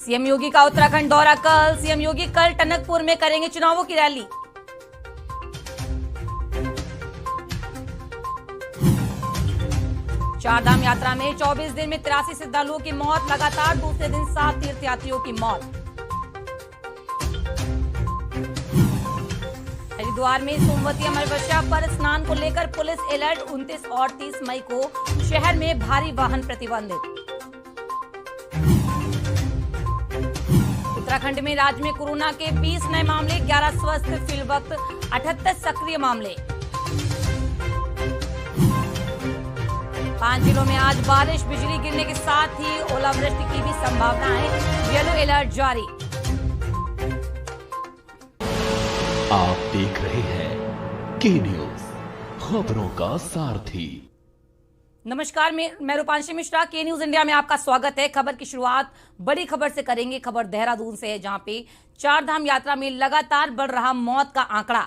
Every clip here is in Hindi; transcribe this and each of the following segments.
सीएम योगी का उत्तराखंड दौरा कल। सीएम योगी कल टनकपुर में करेंगे चुनावों की रैली। चारधाम यात्रा में 24 दिन में 83 श्रद्धालुओं की मौत। लगातार दूसरे दिन 7 तीर्थयात्रियों की मौत। हरिद्वार में सोमवती अमावस्या पर स्नान को लेकर पुलिस अलर्ट। 29 और 30 मई को शहर में भारी वाहन प्रतिबंधित। उत्तराखंड में राज्य में कोरोना के 20 नए मामले, 11 स्वस्थ, फिलवक्त 78 सक्रिय मामले। 5 जिलों में आज बारिश, बिजली गिरने के साथ ही ओलावृष्टि की भी संभावना है। येलो अलर्ट जारी। आप देख रहे हैं के न्यूज, खबरों का सारथी। नमस्कार, मैं रूपांशी मिश्रा। के न्यूज इंडिया में आपका स्वागत है। खबर की शुरुआत बड़ी खबर से करेंगे। खबर देहरादून से है, जहां पे चारधाम यात्रा में लगातार बढ़ रहा मौत का आंकड़ा।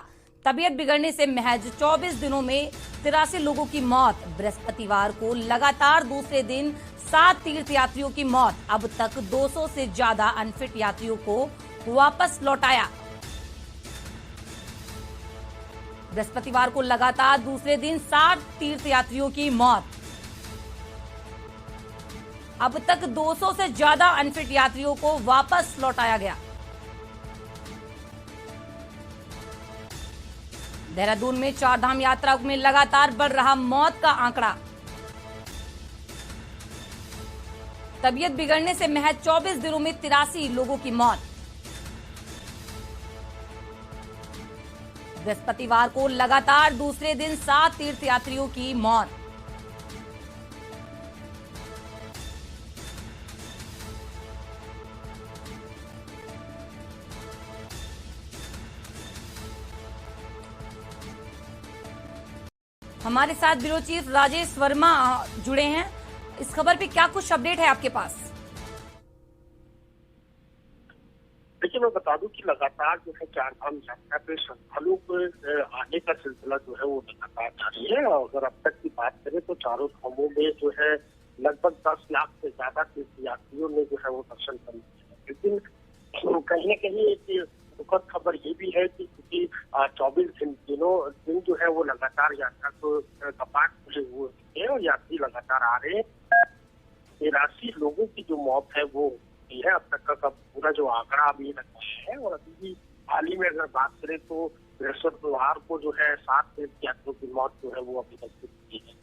तबीयत बिगड़ने से महज 24 दिनों में 83 लोगों की मौत। बृहस्पतिवार को लगातार दूसरे दिन 7 तीर्थयात्रियों की मौत। अब तक 200 से ज्यादा अनफिट यात्रियों को वापस लौटाया। बृहस्पतिवार को लगातार दूसरे दिन 7 तीर्थयात्रियों की मौत। अब तक 200 से ज्यादा अनफिट यात्रियों को वापस लौटाया गया। देहरादून में चारधाम यात्रा में लगातार बढ़ रहा मौत का आंकड़ा। तबीयत बिगड़ने से महज 24 दिनों में 83 लोगों की मौत। बृहस्पतिवार को लगातार दूसरे दिन 7 तीर्थयात्रियों की मौत। हमारे साथ ब्यूरो चीफ राजेश वर्मा जुड़े हैं। इस खबर पे क्या कुछ अपडेट है आपके पास? देखिए, मैं बता दूं कि लगातार जो है चारधाम यात्रा पे श्रद्धालुओं को आने का सिलसिला जो है वो लगातार जारी है। और अगर अब तक की बात करें तो चारों धामों में जो है लगभग 10 लाख से ज्यादा तीर्थयात्रियों ने जो है वो दर्शन कर लिया। लेकिन कहीं न कहीं एक दुखद खबर ये भी है कि क्योंकि 24 दिन जो है वो लगातार यात्रा को कपाट खुले हुए हैं और यात्री लगातार आ रहे हैं। 83 लोगों की जो मौत है वो हुई है। अब तक का पूरा जो आंकड़ा अभी लगाया है। और अभी भी हाल ही में अगर बात करें तो बृहस्पतिवार को जो है 7 तीर्थयात्रियों की मौत जो है वो अभी तक हुई है।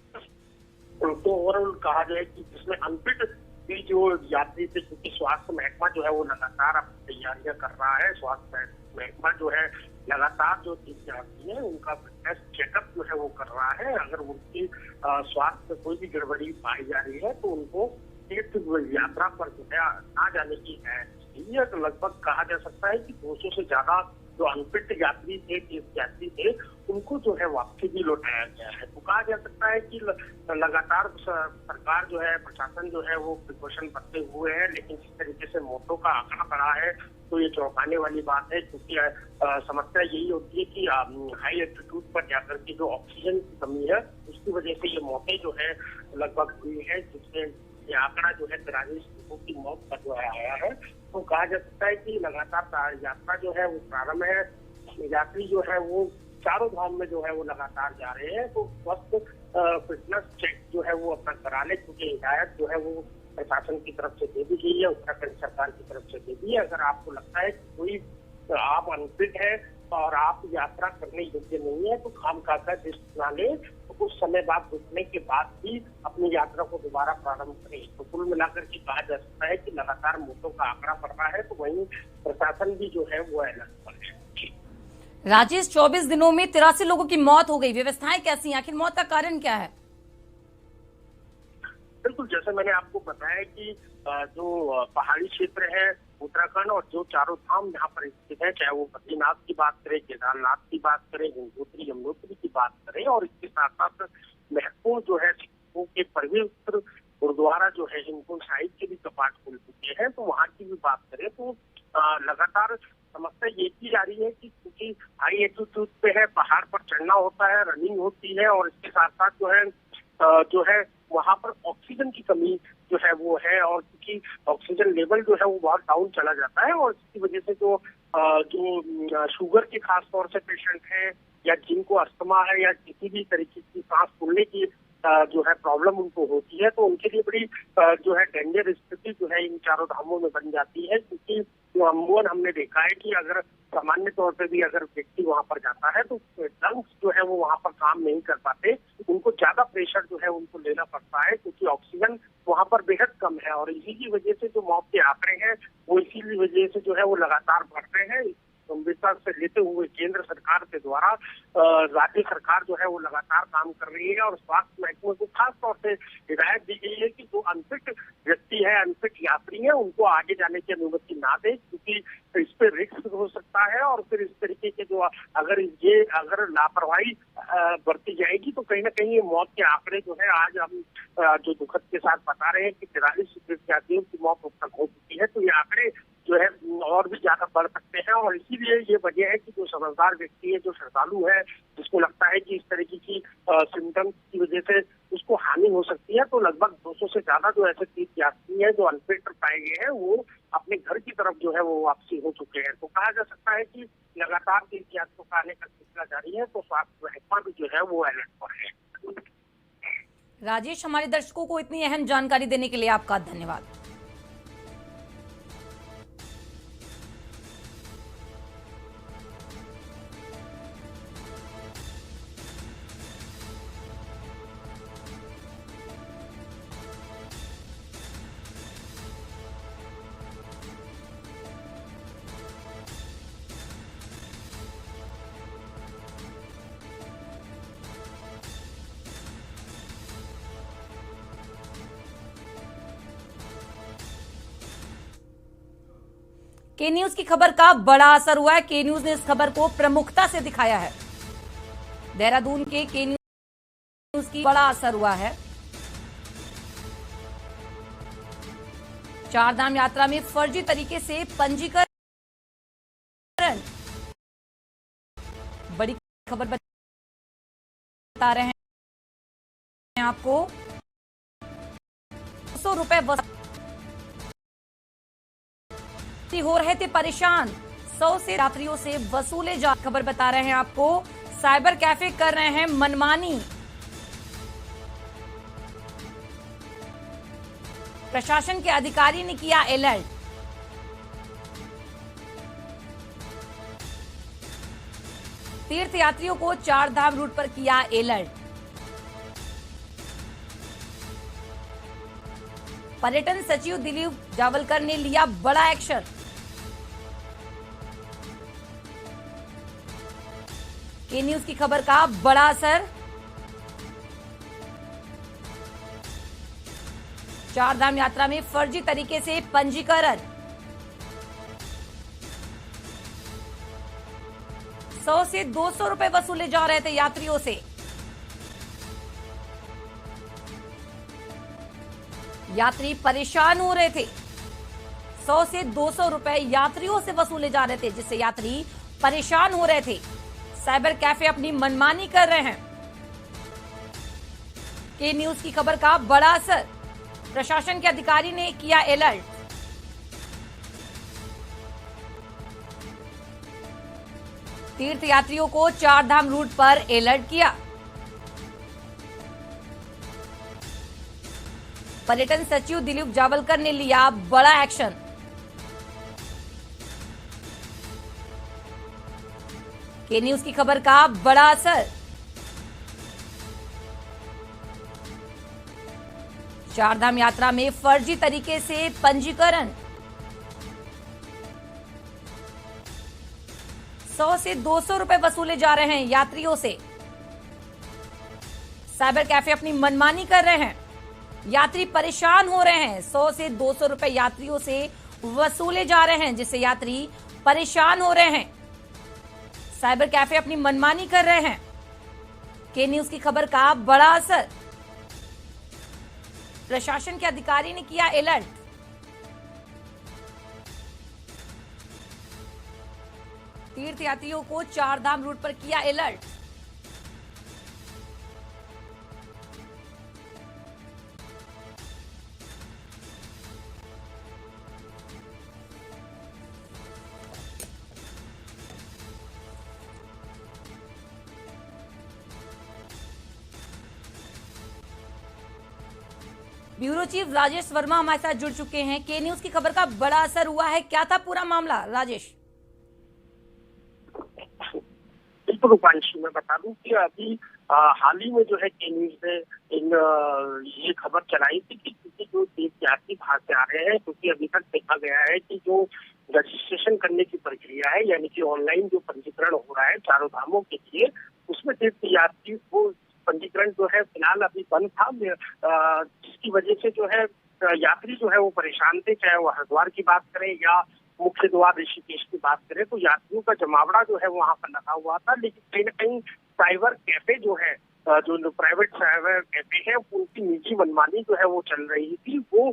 तो ओवरऑल कहा जाए कि जिसमें अनफिट भी जो यात्री थे, क्योंकि स्वास्थ्य महकमा जो है वो लगातार अपनी तैयारियां कर रहा है। स्वास्थ्य महकमा जो है लगातार जो तीर्थयात्री है उनका फिटनेस चेकअप जो है वो कर रहा है। अगर उनकी स्वास्थ्य में कोई भी गड़बड़ी पाई जा रही है तो उनको तीर्थ यात्रा पर जो है ना जाने की है। तो लगभग कहा जा सकता है कि 200 से ज्यादा जो अनफिट यात्री थे, तीर्थयात्री थे, उनको जो है वापसी भी लौटाया गया है। तो कहा जा सकता है कि लगातार सरकार जो है, प्रशासन जो है वो प्रिकॉशन बरते हुए है। लेकिन जिस तरीके से मौतों का आंकड़ा बढ़ा है तो ये चौंकाने वाली बात है। क्योंकि समस्या यही होती है कि हाई एल्टीट्यूड पर जाकर के जो ऑक्सीजन की कमी है उसकी वजह से ये मौतें जो है लगभग हुई है, जिससे ये आंकड़ा जो है 83 लोगों की मौत का जो है आया है। तो कहा जा सकता है कि लगातार यात्रा जो है वो प्रारंभ है। यात्री जो है वो चारों धाम में जो है वो लगातार जा रहे हैं। तो स्वस्थ फिटनेस चेक जो है वो अपना करा ले, क्योंकि हिदायत जो है वो प्रशासन की तरफ से दे दी गई है, उत्तराखंड सरकार की तरफ से दे दी है। अगर आपको लगता है कि कोई आप अनफिट है और आप यात्रा करने योग्य नहीं है तो खामखा का रिस्क ना ले। तो कुछ समय बाद रुकने के बाद भी अपनी यात्रा को दोबारा प्रारंभ करें। तो कुल मिलाकर के कहा जा सकता है कि लगातार मौतों का आंकड़ा बढ़ रहा है। तो वहीं प्रशासन भी जो है वो अलर्ट पर है। राजेश, 24 दिनों में 83 लोगों की मौत हो गई। व्यवस्थाएं कैसी हैं? आखिर मौत का कारण क्या है? बिल्कुल, जैसे मैंने आपको बताया कि जो पहाड़ी क्षेत्र है उत्तराखंड और जो चारों धाम यहाँ पर स्थित है, चाहे वो बद्रीनाथ की बात करें, केदारनाथ की बात करें, गंगोत्री यमुनोत्री की बात करें, और इसके साथ साथ महत्वपूर्ण जो है सिखों के पवित्र गुरुद्वारा जो है हेमकुंड साहिब के भी कपाट खुल चुके हैं। तो वहाँ की भी बात करें तो लगातार समस्या ये की जा रही है कि क्योंकि हाई एल्टीट्यूड पे है, पहाड़ पर चढ़ना होता है, रनिंग होती है, और इसके साथ साथ जो है वहाँ पर ऑक्सीजन की कमी जो है वो है। और क्योंकि ऑक्सीजन लेवल जो है वो बहुत डाउन चला जाता है और इसकी वजह से जो शुगर के खास तौर से पेशेंट हैं या जिनको अस्थमा है या किसी भी तरीके की सांस फूलने की जो है प्रॉब्लम उनको होती है, तो उनके लिए बड़ी जो है डेंजर स्थिति जो है इन चारों धामों में बन जाती है। क्योंकि अमूमन हमने देखा है कि अगर सामान्य तौर पे भी अगर व्यक्ति वहां पर जाता है तो लंग्स जो है वो वहां पर काम नहीं कर पाते, उनको ज्यादा प्रेशर जो है उनको लेना पड़ता है क्योंकि ऑक्सीजन वहां पर बेहद कम है और इसी की वजह से जो मौत के आंकड़े हैं वो इसी वजह से जो है वो लगातार बढ़ रहे हैं। गंभीरता से लेते हुए केंद्र सरकार के द्वारा राज्य सरकार जो है वो लगातार काम कर रही है और स्वास्थ्य महकमे को खास तौर से हिदायत दी गई है कि जो अनफिट व्यक्ति है, अनफिट यात्री है, उनको आगे जाने की अनुमति ना दे क्योंकि इस पे रिस्क हो सकता है और फिर इस तरीके के जो अगर लापरवाही बरती जाएगी तो कहीं ना कहीं ये मौत के आंकड़े जो है आज हम जो दुखद के साथ बता रहे हैं कि 43 तीर्थयात्रियों की मौत अब तक हो चुकी है, तो ये आंकड़े जो है और भी ज्यादा बढ़ सकते हैं और इसीलिए ये वजह है कि जो समझदार व्यक्ति है, जो श्रद्धालु है, जिसको लगता है कि इस तरीके की सिम्टम्स की वजह से उसको हानि हो सकती है, तो लगभग 200 से ज्यादा जो ऐसे तीर्थयात्री है जो अनफिट पाए गए हैं वो अपने घर की तरफ जो है वो वापसी हो चुके हैं। तो कहा जा सकता है कि लगातार तीर्थयात्रियों का आने का सिलसिला जारी है, तो स्वास्थ्य महकमा भी जो है वो अलर्ट पर है। राजेश, हमारे दर्शकों को इतनी अहम जानकारी देने के लिए आपका धन्यवाद। के न्यूज की खबर का बड़ा असर हुआ है। के न्यूज ने इस खबर को प्रमुखता से दिखाया है। देहरादून के न्यूज की बड़ा असर हुआ है। चारधाम यात्रा में फर्जी तरीके से पंजीकरण, बड़ी खबर बता रहे हैं आपको। 200 रुपए हो रहे थे परेशान, 100 से यात्रियों से वसूले जा। खबर बता रहे हैं आपको, साइबर कैफे कर रहे हैं मनमानी। प्रशासन के अधिकारी ने किया अलर्ट। तीर्थयात्रियों को चारधाम रूट पर किया अलर्ट। पर्यटन सचिव दिलीप जावलकर ने लिया बड़ा एक्शन। के न्यूज की खबर का बड़ा असर। चारधाम यात्रा में फर्जी तरीके से पंजीकरण, 100 से 200 रुपए वसूले जा रहे थे यात्रियों से। यात्री परेशान हो रहे थे। 100 से 200 रुपए यात्रियों से वसूले जा रहे थे, जिससे यात्री परेशान हो रहे थे। साइबर कैफे अपनी मनमानी कर रहे हैं। के न्यूज की खबर का बड़ा असर। प्रशासन के अधिकारी ने किया अलर्ट। तीर्थयात्रियों को चारधाम रूट पर अलर्ट किया। पर्यटन सचिव दिलीप जावलकर ने लिया बड़ा एक्शन। के न्यूज की खबर का बड़ा असर। चारधाम यात्रा में फर्जी तरीके से पंजीकरण, 100 से 200 रुपए वसूले जा रहे हैं यात्रियों से। साइबर कैफे अपनी मनमानी कर रहे हैं। यात्री परेशान हो रहे हैं। 100 से 200 रुपए यात्रियों से वसूले जा रहे हैं, जिससे यात्री परेशान हो रहे हैं। साइबर कैफे अपनी मनमानी कर रहे हैं। के न्यूज की खबर का बड़ा असर। प्रशासन के अधिकारी ने किया अलर्ट। तीर्थयात्रियों को चारधाम रूट पर किया alert. Bureau chief Rajesh Verma हमारे साथ जुड़ चुके हैं। के न्यूज की खबर का बड़ा असर हुआ है, क्या था पूरा मामला राजेश? बिल्कुल रूपांशी, मैं बता दूं कि अभी हाल ही में जो है के न्यूज ने ये खबर चलाई थी कि जो तीर्थयात्री बाहर से आ रहे हैं, क्योंकि अभी तक देखा गया है कि जो रजिस्ट्रेशन करने की प्रक्रिया है, यानी कि ऑनलाइन जो पंजीकरण हो रहा है चारों धामों के लिए, उसमें तीर्थयात्री को पंजीकरण जो है फिलहाल अभी बंद था, जिसकी वजह से जो है यात्री जो है वो परेशान थे। चाहे वो हरिद्वार की बात करें या मुख्य द्वार ऋषिकेश की बात करें, तो यात्रियों का जमावड़ा जो है वहां पर लगा हुआ था। लेकिन कहीं न कहीं साइबर कैफे जो है, जो प्राइवेट साइबर कैफे है, उनकी निजी मनमानी जो है वो चल रही थी। वो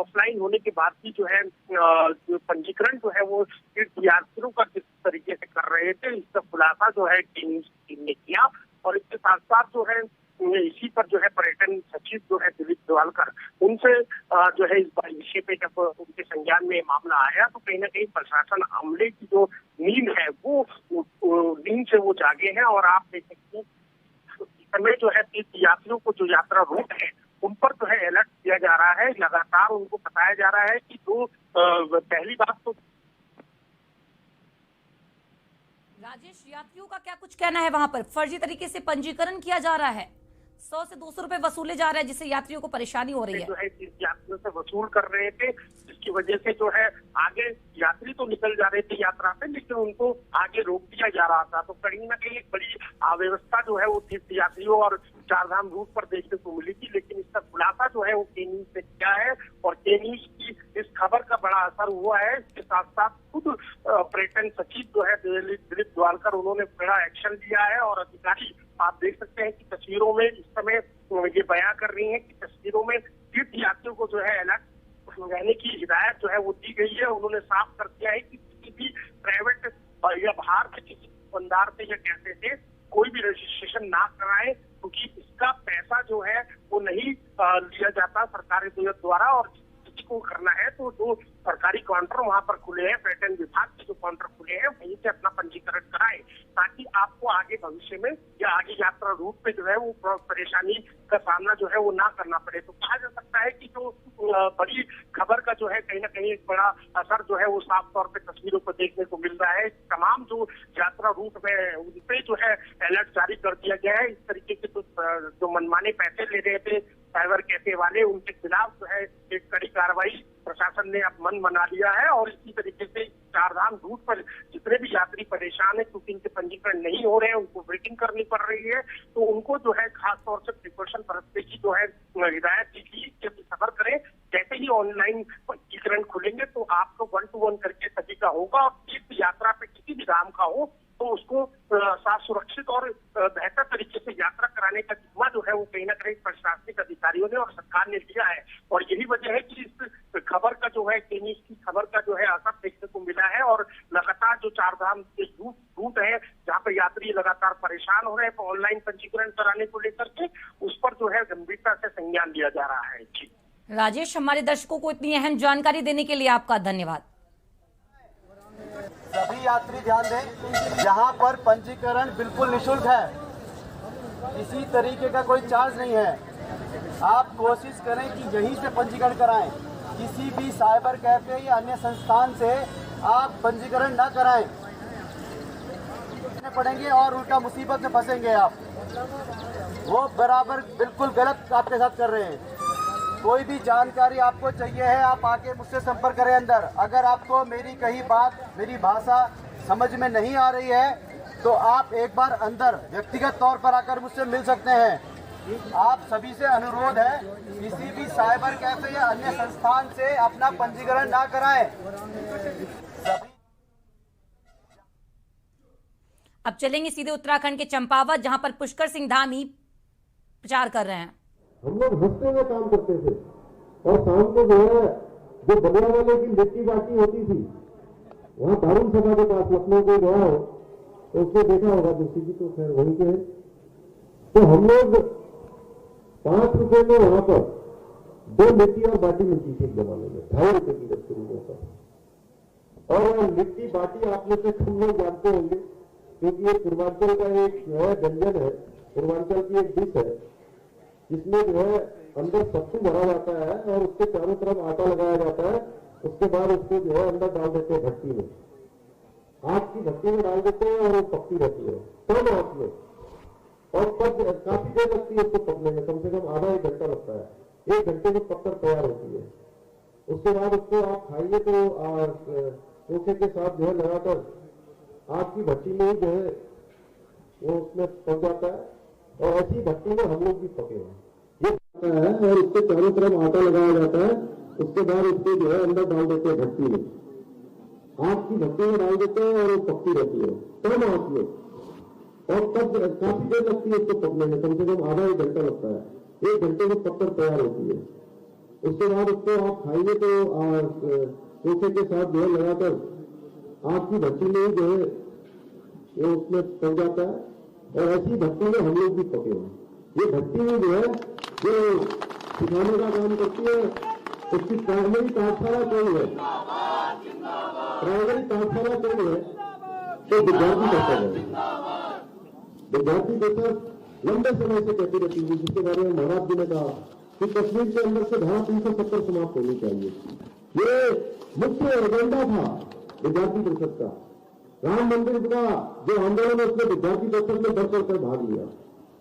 ऑफलाइन होने के बाद भी जो है जो पंजीकरण जो है वो यात्रियों का किस तरीके से कर रहे थे, इसका खुलासा जो है टीम ने किया। और इसके साथ साथ जो है इसी पर जो है पर्यटन सचिव जो है दिलीप दिवालकर, उनसे जो है इस विषय पे जब उनके संज्ञान में मामला आया, तो कहीं ना कहीं प्रशासन अमले की जो नींद है वो नींद से वो जागे हैं। और आप देख सकते हैं इस समय जो है यात्रियों को जो यात्रा रूट है उन पर जो है अलर्ट किया जा रहा है। लगातार उनको बताया जा रहा है कि जो पहली बात तो राजेश, यात्रियों का क्या कुछ कहना है? वहां पर फर्जी तरीके से पंजीकरण किया जा रहा है, 100 से 200 रुपए वसूले जा रहे हैं, जिससे यात्रियों को परेशानी हो रही है। जो है यात्रियों से वसूल कर रहे थे, जिसकी वजह से जो है आगे यात्री तो निकल जा रहे थे यात्रा पे, लेकिन उनको आगे रोक दिया जा रहा था। तो कहीं ना कहीं एक बड़ी अव्यवस्था जो है वो तीर्थ यात्रियों और चारधाम रूट पर देखने को मिली थी। लेकिन इसका खुलासा जो है वो के न्यूज ने किया है, और के न्यूज की इस खबर का बड़ा असर हुआ है। इसके साथ साथ खुद पर्यटन सचिव जो है दिलीप दिवालकर, उन्होंने बड़ा एक्शन लिया है। और अधिकारी आप देख सकते हैं कि तस्वीरों में इस समय ये बयां कर रही है कि तस्वीरों में तीर्थ यात्रियों को जो है अलर्ट रहने की हिदायत जो है वो दी गई है। उन्होंने साफ कर दिया है कि किसी भी प्राइवेट या बाहर से किसी दुकानदार से या कैफे से कोई भी रजिस्ट्रेशन ना कराए, क्योंकि इसका पैसा जो है वो नहीं लिया जाता सरकारी द्वारा। और किसी को करना है तो जो सरकारी काउंटर वहां पर खुले हैं, पर्यटन विभाग के जो काउंटर खुले हैं, वहीं से अपना पंजीकरण कराए, ताकि आपको आगे भविष्य में या आगे यात्रा रूट पे जो है वो परेशानी का सामना जो है वो ना करना पड़े। तो कहा जा सकता है कि जो बड़ी खबर का जो है कहीं ना कहीं एक बड़ा असर जो है वो साफ तौर पे तस्वीरों पर देखने को मिल रहा है। तमाम जो यात्रा रूट में उन पे जो है अलर्ट जारी कर दिया गया है। इस तरीके के जो मनमाने पैसे ले रहे थे साइबर कैफे वाले, उनके खिलाफ जो है एक कड़ी कार्रवाई प्रशासन ने अब मन बना लिया है। और इसी तरीके से चारधाम रूट पर जितने भी यात्री परेशान है, क्योंकि इनके पंजीकरण नहीं हो रहे हैं, उनको वेटिंग करनी पड़ रही है, तो उनको जो है खास तौर से प्रिकॉशन बरतने की जो है हिदायत दी गई कि सफर करें। जैसे ही ऑनलाइन पंजीकरण खुलेंगे तो आपको 1 to 1 करके सभी का होगा। और तीर्थ यात्रा पे किसी भी धाम का हो तो उसको साफ सुरक्षित और बेहतर तरीके से यात्रा कराने का जिम्मा जो है वो कहीं ना कहीं प्रशासनिक अधिकारियों ने और सरकार ने लिया है। और यही वजह है कि इस खबर का जो है के न्यूज की खबर का जो है असर देखने को मिला है। और लगातार जो चारधाम के रूट है जहाँ पर यात्री लगातार परेशान हो रहे हैं ऑनलाइन पंजीकरण कराने को लेकर के, उस पर जो है गंभीरता से संज्ञान लिया जा रहा है। जी राजेश, हमारे दर्शकों को इतनी अहम जानकारी देने के लिए आपका धन्यवाद। सभी यात्री ध्यान दें, यहाँ पर पंजीकरण बिल्कुल निःशुल्क है, किसी तरीके का कोई चार्ज नहीं है। आप कोशिश करें कि यहीं से पंजीकरण कराएं, किसी भी साइबर कैफे या अन्य संस्थान से आप पंजीकरण ना कराएं, पड़ेंगे और उल्टा मुसीबत में फंसेंगे आप। वो बराबर बिल्कुल गलत आपके साथ कर रहे हैं। कोई भी जानकारी आपको चाहिए है, आप आके मुझसे संपर्क करें अंदर। अगर आपको मेरी कही बात, मेरी भाषा समझ में नहीं आ रही है तो आप एक बार अंदर व्यक्तिगत तौर पर आकर मुझसे मिल सकते हैं। आप सभी से अनुरोध है, किसी भी साइबर कैफे या अन्य संस्थान से अपना पंजीकरण ना कराएं। अब चलेंगे सीधे उत्तराखंड के चंपावत, जहां पर पुष्कर सिंह धामी प्रचार कर रहे हैं। हम लोग हंसते हुए काम करते थे, और शाम को जो है जो बलिया वाले की लिट्टी बाटी होती थी, वहाँ दारुण सभा के पास लखनऊ को गया हो तो उसने देखा होगा, दूसरी जी तो खैर वहीं के है। तो हम लोग 5 रुपए में वहां पर 2 लिट्टी और बाटी मिलती थी एक जमाने में, 2.5 रुपए की जब शुरू होता। और लिट्टी बाटी आप में से कम लोग जानते होंगे, क्योंकि ये पूर्वांचल का एक जो है व्यंजन है, पूर्वांचल की एक डिश है, जिसमें जो है अंदर सत्तू भरा जाता है और उसके चारों तरफ आटा लगाया जाता है। उसके बाद उसको जो है अंदर डाल देते हैं भट्टी में, आग की भट्टी में डाल देते हैं और वो पकती रहती है कम आंच में, और तब काफी देर लगती है उसको पकने में, कम से कम आधा 1 घंटा लगता है। 1 घंटे में पककर तैयार होती है। उसके बाद उसको आप खाइए तो चोखे के साथ जो है लगाकर आग की भट्टी में ही जो है वो उसमें पक जाता है, और ऐसी भट्टी में हम लोग भी पके हैं। ये है और उसके चारों तरफ आटा लगाया जाता है। उसके बाद उसको जो है अंदर डाल देते हैं भट्टी में, आग की भट्टी में डाल देते हैं और वो पकती रहती है कम आंच में, और तब काफी देर लगती है उसको पकने में, कम से कम आधा 1 घंटा लगता है। 1 घंटे में पककर तैयार होती है। उसके बाद उसको आप खाइए तो चोखे के साथ जो है लगाकर आग की भट्टी में ही जो है वो उसमें पक जाता है, और ऐसी भट्टी में हम लोग भी पके हैं। ये भट्टी में जो है जो सिखाने का काम करती है, उसकी प्राइमरी पाठशाला कोई है, प्राइमरी पाठशाला कोई है तो विद्यार्थी करता है। विद्यार्थी बेहतर लंबे समय से कहती रहती है, जिसके बारे में महाराज जी ने कहा कि कश्मीर के अंदर से धारा 370 समाप्त होनी चाहिए। ये मुख्य एजेंडा था विद्यार्थी परिषद का। राम मंदिर का जो आंदोलन है उसमें विद्यार्थी परिषद में बढ़ चढ़कर भाग लिया।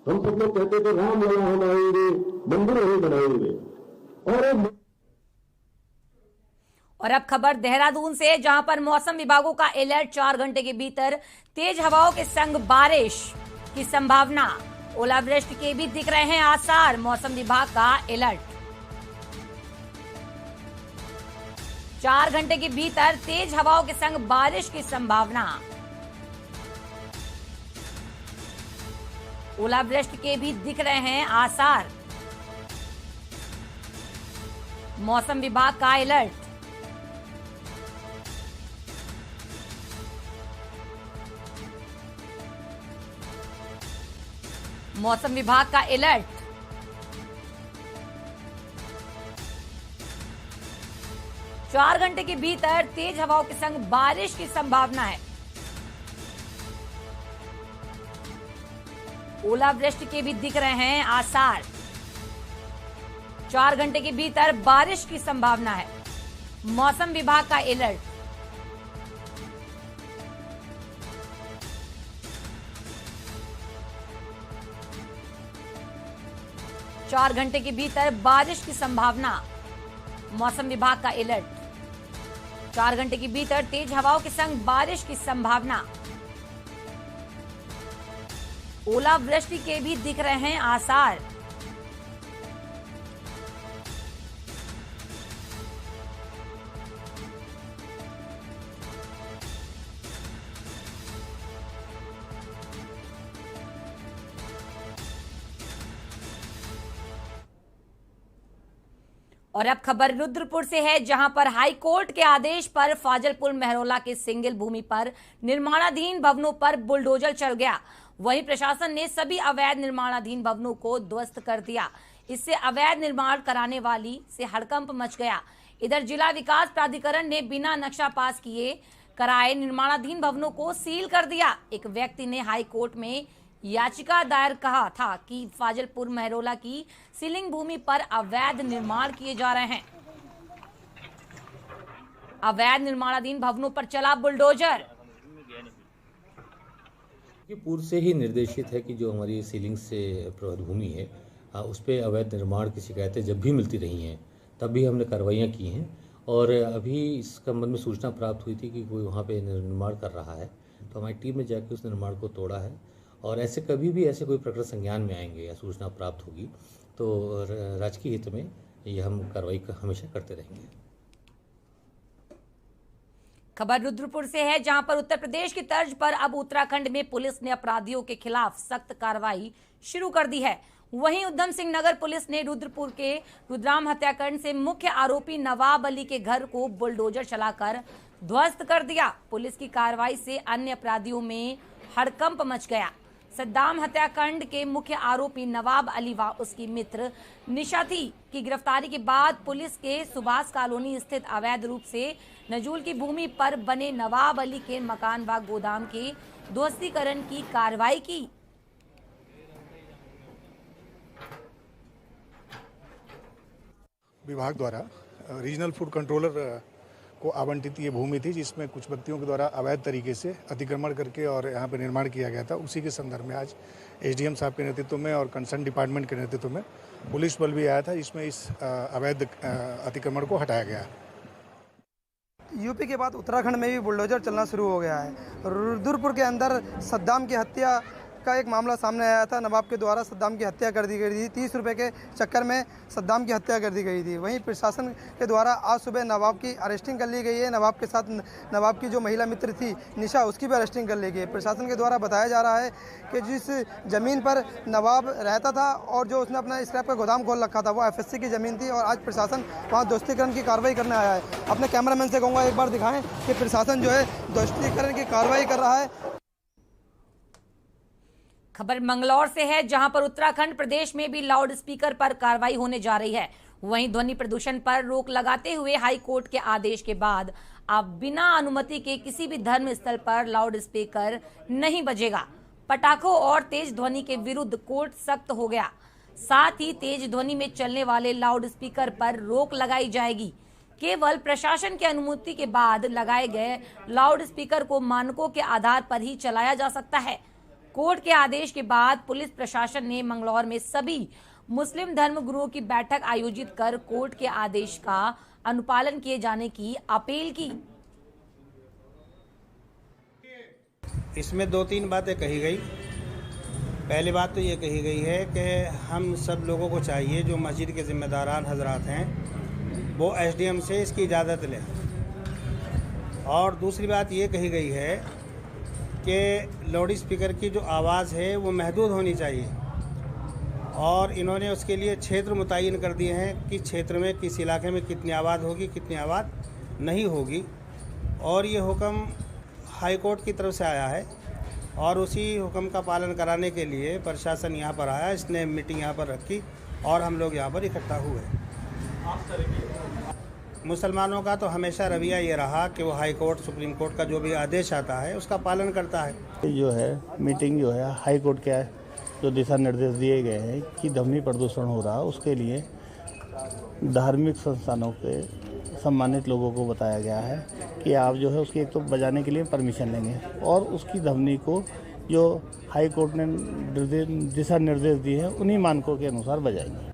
हम सब लोग कहते थे राम लला हम आएंगे, मंदिर वही बनाएंगे। और अब खबर देहरादून से, जहां पर मौसम विभागों का अलर्ट। 4 घंटे के भीतर तेज हवाओं के संग बारिश की संभावना, ओलावृष्टि के भी दिख रहे हैं आसार। मौसम विभाग का अलर्ट। 4 घंटे के भीतर तेज हवाओं के संग बारिश की संभावना, ओलावृष्टि के भी दिख रहे हैं आसार। मौसम विभाग का अलर्ट। मौसम विभाग का अलर्ट। चार घंटे के भीतर तेज हवाओं के संग बारिश की संभावना है। ओलावृष्टि के भी दिख रहे हैं आसार। 4 घंटे के भीतर बारिश की संभावना है। मौसम विभाग का अलर्ट। चार घंटे के भीतर बारिश की संभावना, मौसम विभाग का अलर्ट। 4 घंटे के भीतर तेज हवाओं के संग बारिश की संभावना, ओलावृष्टि के भी दिख रहे हैं आसार। और अब खबर रुद्रपुर से है, जहां पर हाई कोर्ट के आदेश पर फाजलपुर मेहरौला के सिंगल भूमि पर निर्माणाधीन भवनों पर बुलडोजर चल गया। वहीं प्रशासन ने सभी अवैध निर्माणाधीन भवनों को ध्वस्त कर दिया। इससे अवैध निर्माण कराने वाली से हड़कंप मच गया। इधर जिला विकास प्राधिकरण ने बिना नक्शा पास किए कराए निर्माणाधीन भवनों को सील कर दिया। एक व्यक्ति ने हाई कोर्ट में याचिका दायर कहा था कि फाजलपुर मेहरौला की सीलिंग भूमि पर अवैध निर्माण किए जा रहे हैं। अवैध निर्माणाधीन भवनों पर चला बुलडोजर। ये पूर्व से ही निर्देशित है कि जो हमारी सीलिंग से प्रबंध भूमि है उस पर अवैध निर्माण की शिकायतें जब भी मिलती रही हैं तब भी हमने कार्रवाइयाँ की हैं। और अभी इस संबंध में सूचना प्राप्त हुई थी कि कोई वहाँ पे निर्माण कर रहा है, तो हमारी टीम ने जाकर उस निर्माण को तोड़ा है। और ऐसे कभी भी ऐसे कोई प्रकरण संज्ञान में आएंगे या सूचना प्राप्त होगी तो राजकीय हित में ये हम कार्रवाई हमेशा करते रहेंगे। खबर रुद्रपुर से है, जहां पर उत्तर प्रदेश की तर्ज पर अब उत्तराखंड में पुलिस ने अपराधियों के खिलाफ सख्त कार्रवाई शुरू कर दी है। वहीं उधम सिंह नगर पुलिस ने रुद्रपुर के रुद्राम हत्याकांड से मुख्य आरोपी नवाब अली के घर को बुलडोजर चलाकर ध्वस्त कर दिया। पुलिस की कार्रवाई से अन्य अपराधियों में हड़कंप मच गया। सद्दाम हत्याकांड के मुख्य आरोपी नवाब अली व उसकी मित्र निशा थी की गिरफ्तारी के बाद पुलिस के सुभाष कॉलोनी स्थित अवैध रूप से नजूल की भूमि पर बने नवाब अली के मकान व गोदाम के ध्वस्तीकरण की कार्रवाई की। विभाग द्वारा रीजनल फूड कंट्रोलर को आवंटित ये भूमि थी, जिसमें कुछ व्यक्तियों के द्वारा अवैध तरीके से अतिक्रमण करके और यहाँ पर निर्माण किया गया था। उसी के संदर्भ में आज एसडीएम साहब के नेतृत्व में और कंसर्न डिपार्टमेंट के नेतृत्व में पुलिस बल भी आया था, जिसमें इस अवैध अतिक्रमण को हटाया गया। यूपी के बाद उत्तराखंड में भी बुलडोजर चलना शुरू हो गया है। रुद्रपुर के अंदर सद्दाम की हत्या का एक मामला सामने आया था। नवाब के द्वारा सद्दाम की हत्या कर दी गई थी। 30 रुपए के चक्कर में सद्दाम की हत्या कर दी गई थी। वहीं प्रशासन के द्वारा आज सुबह नवाब की अरेस्टिंग कर ली गई है। नवाब के साथ नवाब की जो महिला मित्र थी निशा, उसकी भी अरेस्टिंग कर ली गई है। प्रशासन के द्वारा बताया जा रहा है कि जिस ज़मीन पर नवाब रहता था और जो उसने अपना स्क्रैप का गोदाम खोल रखा था, वो FSC की ज़मीन थी और आज प्रशासन वहाँ दोस्तीकरण की कार्रवाई करने आया है। अपने कैमरामैन से कहूँगा एक बार दिखाएं कि प्रशासन जो है दोस्तीकरण की कार्रवाई कर रहा है। खबर मंगलौर से है, जहां पर उत्तराखंड प्रदेश में भी लाउड स्पीकर पर कार्रवाई होने जा रही है। वहीं ध्वनि प्रदूषण पर रोक लगाते हुए हाई कोर्ट के आदेश के बाद अब बिना अनुमति के किसी भी धर्म स्थल पर लाउड स्पीकर नहीं बजेगा। पटाखों और तेज ध्वनि के विरुद्ध कोर्ट सख्त हो गया। साथ ही तेज ध्वनि में चलने वाले लाउड स्पीकर पर रोक लगाई जाएगी। केवल प्रशासन की अनुमति के बाद लगाए गए लाउड स्पीकर को मानकों के आधार पर ही चलाया जा सकता है। कोर्ट के आदेश के बाद पुलिस प्रशासन ने मंगलौर में सभी मुस्लिम धर्म गुरुओं की बैठक आयोजित कर कोर्ट के आदेश का अनुपालन किए जाने की अपील की। इसमें 2-3 बातें कही गई। पहली बात तो ये कही गई है कि हम सब लोगों को चाहिए, जो मस्जिद के जिम्मेदारान हजरात हैं, वो एसडीएम से इसकी इजाज़त लें। और दूसरी बात ये कही गई है कि लाउड स्पीकर की जो आवाज़ है वो महदूद होनी चाहिए और इन्होंने उसके लिए क्षेत्र मुतय्यन कर दिए हैं कि क्षेत्र में किस इलाके में कितनी आवाज़ होगी, कितनी आवाज़ नहीं होगी। और ये हुक्म हाई कोर्ट की तरफ से आया है और उसी हुक्म का पालन कराने के लिए प्रशासन यहाँ पर आया। इसने मीटिंग यहाँ पर रखी और हम लोग यहाँ पर इकट्ठा हुए। मुसलमानों का तो हमेशा रवैया ये रहा कि वो हाई कोर्ट, सुप्रीम कोर्ट का जो भी आदेश आता है उसका पालन करता है। जो है मीटिंग जो है हाई कोर्ट के जो दिशा निर्देश दिए गए हैं कि ध्वनि प्रदूषण हो रहा है, उसके लिए धार्मिक संस्थानों के सम्मानित लोगों को बताया गया है कि आप जो है उसकी एक तो बजाने के लिए परमिशन लेंगे और उसकी ध्वनि को जो हाई कोर्ट ने दिशा निर्देश दिए हैं उन्हीं मानकों के अनुसार बजाएंगे।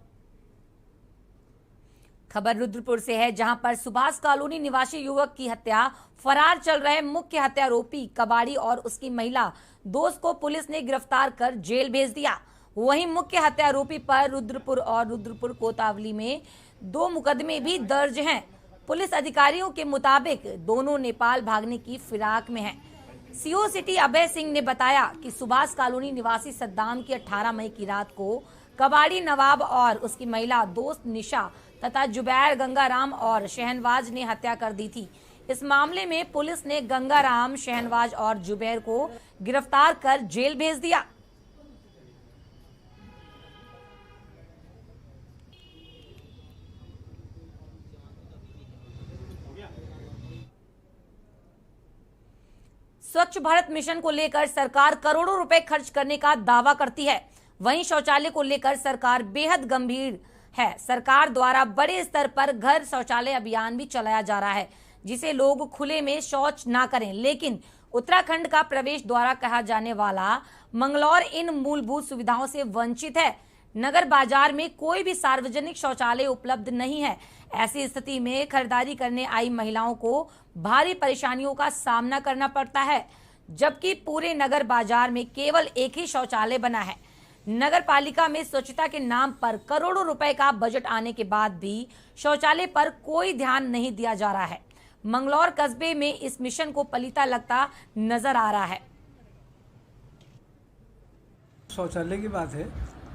खबर रुद्रपुर से है, जहां पर सुभाष कॉलोनी निवासी युवक की हत्या, फरार चल रहे मुख्य हत्यारोपी कबाड़ी और उसकी महिला दोस्त को पुलिस ने गिरफ्तार कर जेल भेज दिया। वहीं मुख्य हत्यारोपी पर रुद्रपुर और रुद्रपुर कोतवाली में 2 मुकदमे भी दर्ज हैं। पुलिस अधिकारियों के मुताबिक दोनों नेपाल भागने की फिराक में हैं। सीओ सिटी अभय सिंह ने बताया कि सुभाष कॉलोनी निवासी सद्दाम की 18 मई की रात को कबाड़ी नवाब और उसकी महिला दोस्त निशा तथा जुबैर, गंगाराम और शहनवाज ने हत्या कर दी थी। इस मामले में पुलिस ने गंगाराम, शहनवाज और जुबैर को गिरफ्तार कर जेल भेज दिया। स्वच्छ भारत मिशन को लेकर सरकार करोड़ों रुपए खर्च करने का दावा करती है। वहीं शौचालय को लेकर सरकार बेहद गंभीर है। सरकार द्वारा बड़े स्तर पर घर शौचालय अभियान भी चलाया जा रहा है, जिसे लोग खुले में शौच ना करें। लेकिन उत्तराखंड का प्रवेश द्वारा कहा जाने वाला मंगलौर इन मूलभूत सुविधाओं से वंचित है। नगर बाजार में कोई भी सार्वजनिक शौचालय उपलब्ध नहीं है। ऐसी स्थिति में खरीदारी करने आई महिलाओं को भारी परेशानियों का सामना करना पड़ता है, जबकि पूरे नगर बाजार में केवल एक ही शौचालय बना है। नगर पालिका में स्वच्छता के नाम पर करोड़ों रुपए का बजट आने के बाद भी शौचालय पर कोई ध्यान नहीं दिया जा रहा है। मंगलौर कस्बे में इस मिशन को पलीता लगता नजर आ रहा है। शौचालय की बात है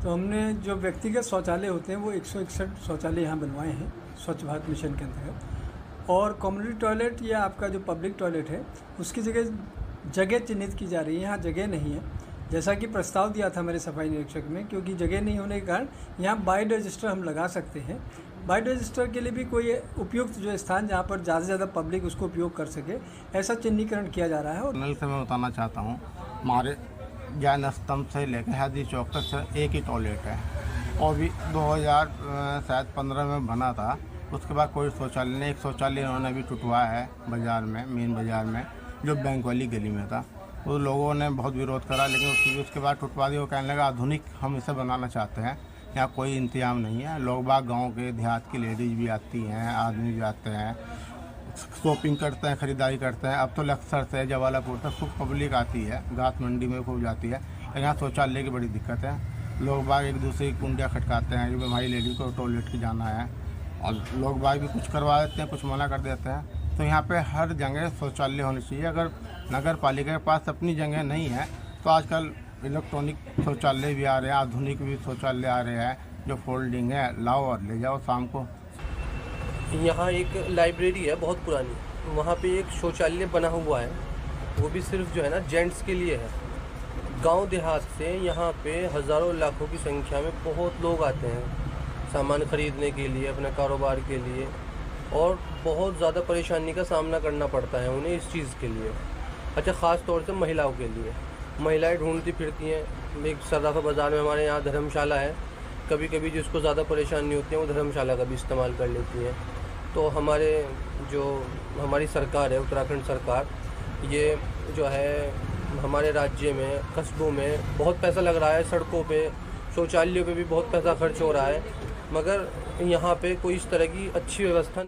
तो हमने जो व्यक्तिगत शौचालय होते हैं वो 161 शौचालय यहाँ बनवाए हैं स्वच्छ भारत मिशन के अंतर्गत। और कम्युनिटी टॉयलेट या आपका जो पब्लिक टॉयलेट है उसकी जगह चिन्हित की जा रही है। यहाँ जगह नहीं है, जैसा कि प्रस्ताव दिया था मेरे सफाई निरीक्षक में, क्योंकि जगह नहीं होने के कारण यहाँ बाइड रजिस्टर हम लगा सकते हैं। बाइड रजिस्टर के लिए भी कोई उपयुक्त जो स्थान जहाँ पर ज़्यादा से ज़्यादा पब्लिक उसको उपयोग कर सके, ऐसा चिन्हीकरण किया जा रहा है। नल से मैं बताना चाहता हूँ, हमारे जैन स्तंभ से लेकर हाजी चौक तक एक ही टॉयलेट है और भी 2015 में बना था। उसके बाद कोई शौचालय नहीं। एक शौचालय इन्होंने अभी टुटवाया है बाज़ार में, मेन बाज़ार में, जो बैंक वाली गली में था। वो लोगों ने बहुत विरोध करा, लेकिन उसके बाद टुटवा दिया। वो कहने लगा आधुनिक हम इसे बनाना चाहते हैं, यहाँ कोई इंतजाम नहीं है। लोग बाग गाँव के देहात की लेडीज़ भी आती हैं, आदमी भी आते हैं, शॉपिंग करते हैं, ख़रीदारी करते हैं। अब तो लक्सर से जवालापुर तक खूब पब्लिक आती है, घास मंडी में खूब जाती है। यहाँ शौचालय की बड़ी दिक्कत है। लोग बाग एक दूसरे की कुंडियाँ खटकाते हैं कि हमारी लेडी को टॉयलेट की जाना है, और लोग बाग भी कुछ करवा देते हैं, कुछ मना कर देते हैं। तो यहाँ पे हर जगह शौचालय होनी चाहिए। अगर नगर पालिका के पास अपनी जगह नहीं है तो आजकल इलेक्ट्रॉनिक शौचालय भी आ रहे हैं, आधुनिक भी शौचालय आ रहे हैं, जो फोल्डिंग है, लाओ और ले जाओ शाम को। यहाँ एक लाइब्रेरी है बहुत पुरानी, वहाँ पे एक शौचालय बना हुआ है, वो भी सिर्फ जो है ना जेंट्स के लिए है। गांव देहात से यहाँ पे हज़ारों लाखों की संख्या में बहुत लोग आते हैं सामान ख़रीदने के लिए, अपने कारोबार के लिए, और बहुत ज़्यादा परेशानी का सामना करना पड़ता है उन्हें इस चीज़ के लिए। अच्छा, ख़ास तौर से महिलाओं के लिए, महिलाएं ढूंढती फिरती हैं। एक सर्राफा बाज़ार में हमारे यहाँ धर्मशाला है, कभी कभी जिसको ज़्यादा परेशानी होती है वो धर्मशाला का भी इस्तेमाल कर लेती है। तो हमारी सरकार है, उत्तराखंड सरकार, ये जो है हमारे राज्य में कस्बों में बहुत पैसा लग रहा है, सड़कों पे, शौचालयों पे भी बहुत पैसा खर्च हो रहा है, मगर यहाँ पे कोई इस तरह की अच्छी व्यवस्था